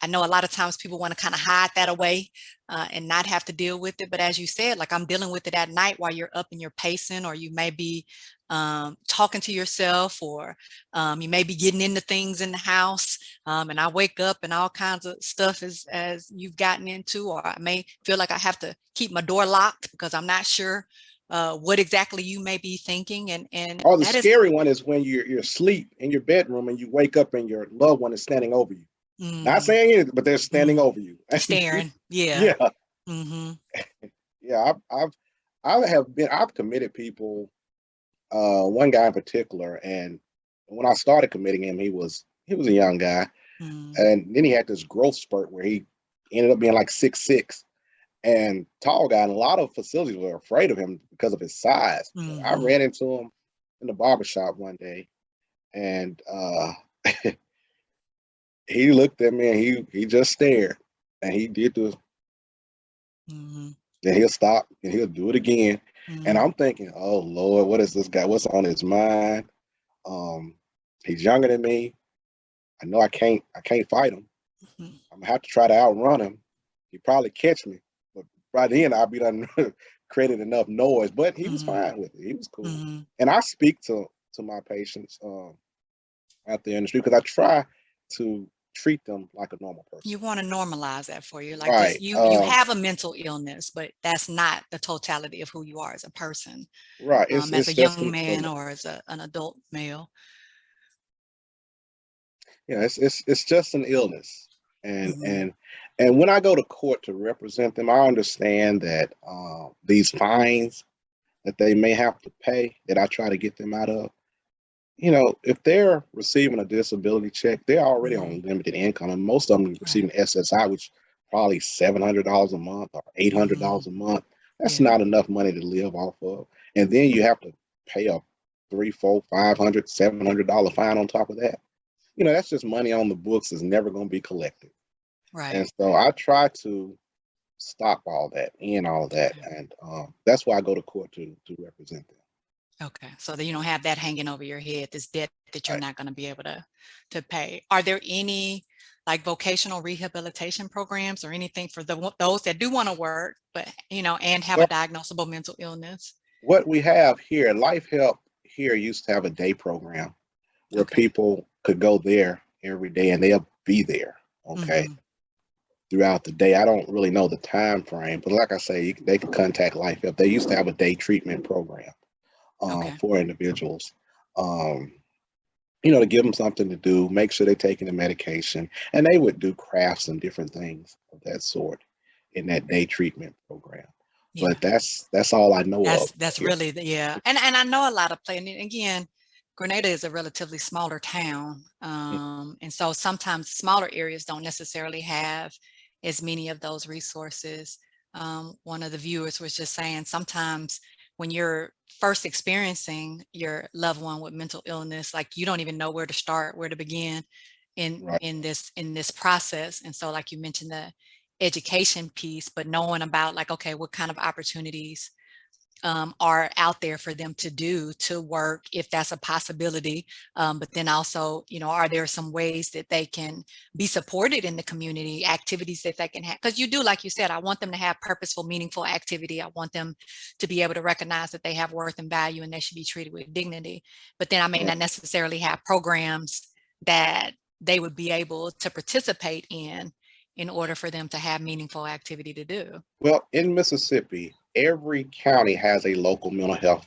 know a lot of times people want to kind of hide that away and not have to deal with it. But as you said, like I'm dealing with it at night while you're up and you're pacing, or you may be talking to yourself, or you may be getting into things in the house. And I wake up and all kinds of stuff as you've gotten into, or I may feel like I have to keep my door locked because I'm not sure what exactly you may be thinking. And or the scary one is when you're asleep in your bedroom and you wake up and your loved one is standing over you. Not Mm, saying anything, but they're standing mm. over you. Staring. Yeah. Yeah, Mm-hmm. yeah. I've committed people. One guy in particular, and when I started committing him, he was a young guy, Mm, and then he had this growth spurt where he ended up being like 6'6" and tall guy, and a lot of facilities were afraid of him because of his size. But I mm-hmm. ran into him in the barbershop one day, and he looked at me and he just stared, and he did this, Mm-hmm. then he'll stop and he'll do it again. And Mm-hmm. I'm thinking, oh Lord, what is this guy? What's on his mind? Um, he's younger than me. I know I can't fight him. I'm gonna have to try to outrun him. He probably catch me, but by then I'll be done created enough noise. But he was Mm-hmm. fine with it. He was cool. Mm-hmm. And I speak to my patients out there in the street because I try to treat them like a normal person. You want to normalize that for you. Like this, Right. you have a mental illness, but that's not the totality of who you are as a person, Right. It's as a it's just young an man illness. or as an adult male. Yeah, it's just an illness. And Mm-hmm. and and when I go to court to represent them, I understand that these fines that they may have to pay that I try to get them out of. If they're receiving a disability check, they're already Mm-hmm. on limited income, and most of them Right. receiving SSI, which probably $700 a month or eight hundred Mm-hmm. dollars a month. That's Yeah. not enough money to live off of, and then you have to pay a three, four, 500, $700 fine on top of that. That's just money on the books that's never going to be collected. And Right. so I try to stop all that, end all of that, Okay. and that's why I go to court to represent them. Okay. So that you don't have that hanging over your head, this debt that you're Right. not going to be able to pay. Are there any like vocational rehabilitation programs or anything for those that do want to work, but and have a Well, diagnosable mental illness? what we have here, Life Help here used to have a day program where Okay. people could go there every day and they'll be there, okay, Mm-hmm. throughout the day. I don't really know the time frame, but like I say, they can contact Life Help. They used to have a day treatment program Okay. for individuals, um, to give them something to do, make sure they're taking the medication, and they would do crafts and different things of that sort in that day treatment program. Yeah. But that's all I know of That's here. really yeah. And I know a lot of and again, Grenada is a relatively smaller town. And so sometimes smaller areas don't necessarily have as many of those resources. One of the viewers was just saying sometimes when you're first experiencing your loved one with mental illness, like you don't even know where to start, where to begin in Right. in this process. And so like you mentioned the education piece, but knowing about like, okay, what kind of opportunities are out there for them to do to work if that's a possibility. But then also, are there some ways that they can be supported in the community, activities that they can have? Because you do, like you said, I want them to have purposeful, meaningful activity. I want them to be able to recognize that they have worth and value and they should be treated with dignity. But then I may Right. not necessarily have programs that they would be able to participate in order for them to have meaningful activity to do. Well, in Mississippi, every county has a local mental health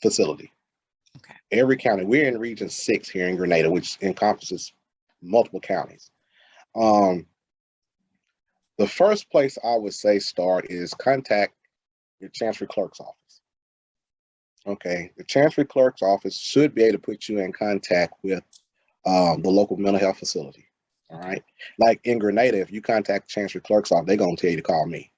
facility. Okay. Every county. We're in Region 6 here in Grenada, which encompasses multiple counties. Um, the first place I would say start is contact your Chancery Clerk's office. Okay. The Chancery Clerk's office should be able to put you in contact with the local mental health facility. All Okay. right. Like in Grenada, if you contact Chancery Clerk's office, they're going to tell you to call me.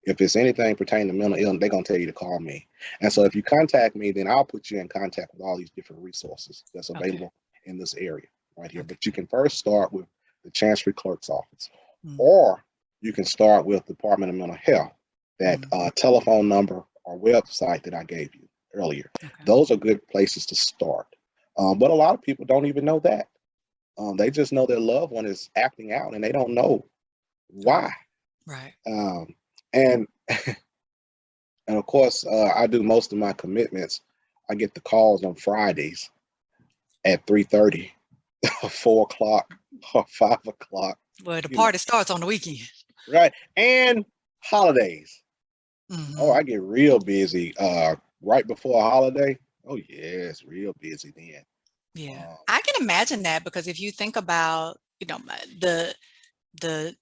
If it's anything pertaining to mental illness, they're going to tell you to call me. And so if you contact me, then I'll put you in contact with all these different resources that's Okay. available in this area right here. But you Okay. can first start with the Chancery Clerk's office, Mm, or you can start with the Department of Mental Health, that mm, telephone number or website that I gave you earlier. okay. Those are good places to start. But a lot of people don't even know that. They just know their loved one is acting out and they don't know Right. why. Right. Um, and And of course, I do most of my commitments. I get the calls on Fridays at 3:30, 4 o'clock, or 5 o'clock. Well, the You know, party starts on the weekend. right? And holidays. Oh, Hmm. I get real busy right before a holiday. Oh yes, real busy then. Yeah. Um, I can imagine that because if you think about the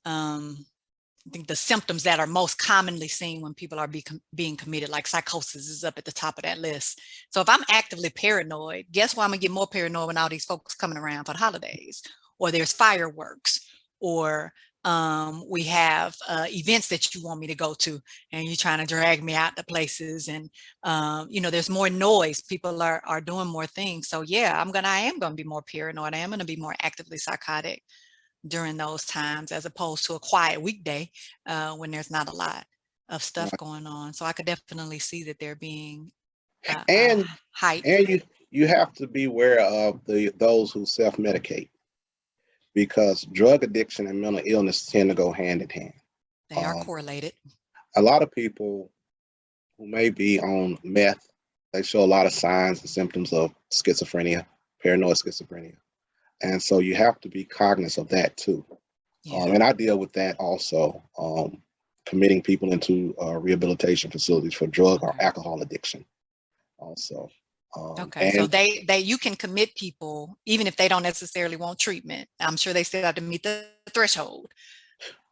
I think the symptoms that are most commonly seen when people are being committed, like psychosis is up at the top of that list. So if I'm actively paranoid, guess why I'm gonna get more paranoid when all these folks coming around for the holidays, or there's fireworks, or we have events that you want me to go to and you're trying to drag me out to places, and there's more noise, people are doing more things. So yeah, I am gonna be more paranoid, I am gonna be more actively psychotic during those times, as opposed to a quiet weekday when there's not a lot of stuff Right. going on. So I could definitely see that they're being And hyped. and you have to be aware of those who self-medicate, because drug addiction and mental illness tend to go hand in hand. They are Um, correlated. a lot of people who may be on meth, they show a lot of signs and symptoms of schizophrenia, paranoid schizophrenia. And so you have to be cognizant of that too. Yeah. And I deal with that also, committing people into rehabilitation facilities for drug or Okay. alcohol addiction also. Okay. So And they you can commit people even if they don't necessarily want treatment. I'm sure they still have to meet the threshold.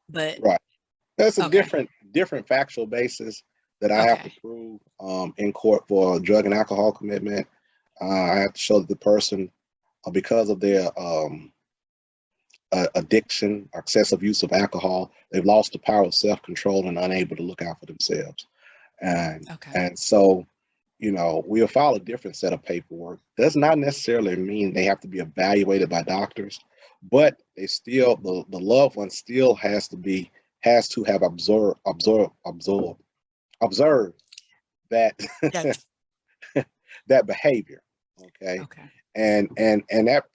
But right, that's a okay. different factual basis that I have to Okay. prove in court for a drug and alcohol commitment. I have to show that the person, because of their addiction, excessive use of alcohol, they've lost the power of self-control and unable to look out for themselves. And Okay. and so, we'll file a different set of paperwork. Does not necessarily mean they have to be evaluated by doctors, but they still, the loved one still has to have observed that Yes. that behavior. Okay. Okay. And that,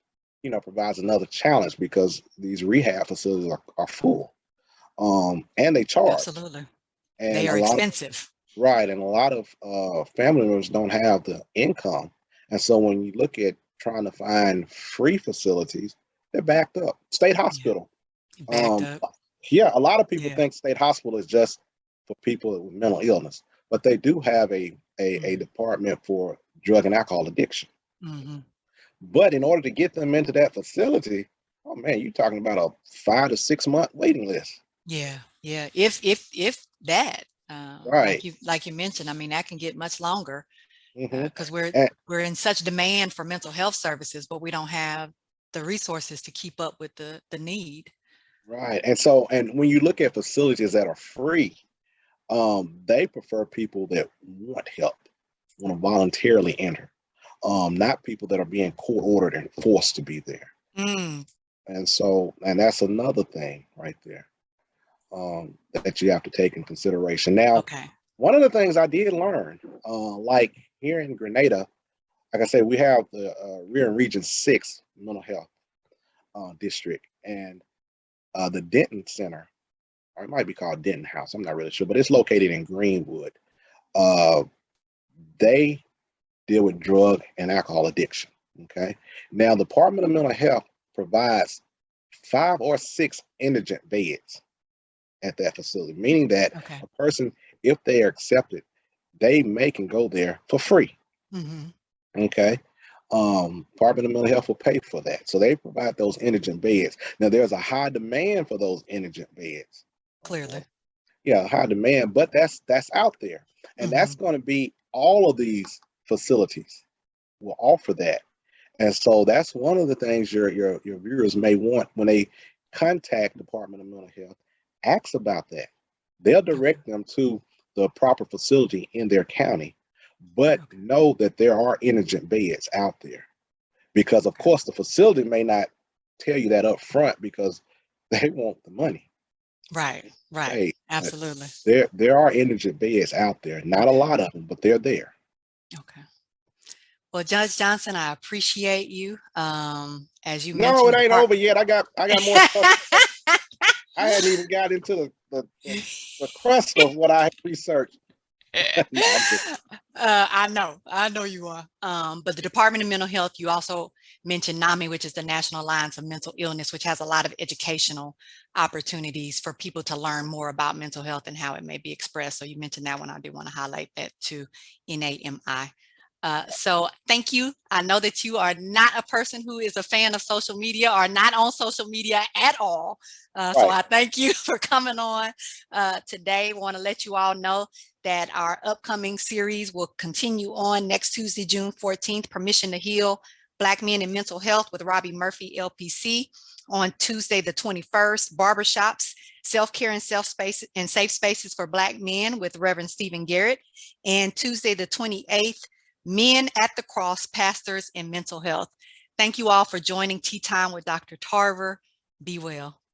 provides another challenge, because these rehab facilities are full. And they charge. Absolutely. They And a are lot of expensive. right, and a lot of family members don't have the income. And so when you look at trying to find free facilities, they're backed up. State Yeah. hospital. Backed Um, up. yeah, a lot of people Yeah. think state hospital is just for people with mental illness, but they do have a department for drug and alcohol addiction. Mm-hmm. But in order to get them into that facility, oh man, you're talking about a 5 to 6 month waiting list. Yeah, yeah. If that, Right. like you mentioned, I mean, that can get much longer Hmm. because we're in such demand for mental health services, but we don't have the resources to keep up with the need. Right. And so, and when you look at facilities that are free, they prefer people that want help, want to voluntarily enter, not people that are being court ordered and forced to be there. Mm, And so, and that's another thing right there, that you have to take in consideration. Now, okay. one of the things I did learn, like here in Grenada, like I said, we have the we're in Region 6 mental health district, and the Denton Center, or it might be called Denton House, I'm not really sure, but it's located in Greenwood. Uh, they deal with drug and alcohol addiction. Okay. Now, the Department of Mental Health provides 5 or 6 indigent beds at that facility, meaning that Okay. a person, if they are accepted, they may can go there for free. Mm-hmm. Okay. Department of Mental Health will pay for that. So they provide those indigent beds. Now, there's a high demand for those indigent beds. Clearly. Yeah, high demand, but that's out there. And Mm-hmm. that's going to be, all of these facilities will offer that. And so that's one of the things your viewers may want when they contact Department of Mental Health. Ask about that. They'll Okay. direct them to the proper facility in their county, but Okay. know that there are indigent beds out there. Because of Okay. course the facility may not tell you that up front, because they want the money. Right. Right. Hey, but Absolutely. there are indigent beds out there. Not a Okay. lot of them, but they're there. Okay. Well, Judge Johnson, I appreciate you. As you No, mentioned, it ain't over yet. I got more stuff. I hadn't even got into the crust of what I researched. No, I'm just I know you are. But the Department of Mental Health, you also mentioned NAMI, which is the National Alliance of Mental Illness, which has a lot of educational opportunities for people to learn more about mental health and how it may be expressed. So you mentioned that one. I do want to highlight that too, NAMI. So thank you. I know that you are not a person who is a fan of social media or not on social media at all. So Right. I thank you for coming on today. I want to let you all know that our upcoming series will continue on next Tuesday, June 14th, Permission to Heal, Black Men in Mental Health with Robbie Murphy, LPC. On Tuesday, the 21st, Barbershops, Self-Care and Safe Spaces for Black Men with Reverend Stephen Garrett. And Tuesday, the 28th, Men at the Cross, Pastors in Mental Health. Thank you all for joining Tea Time with Dr. Tarver. Be well.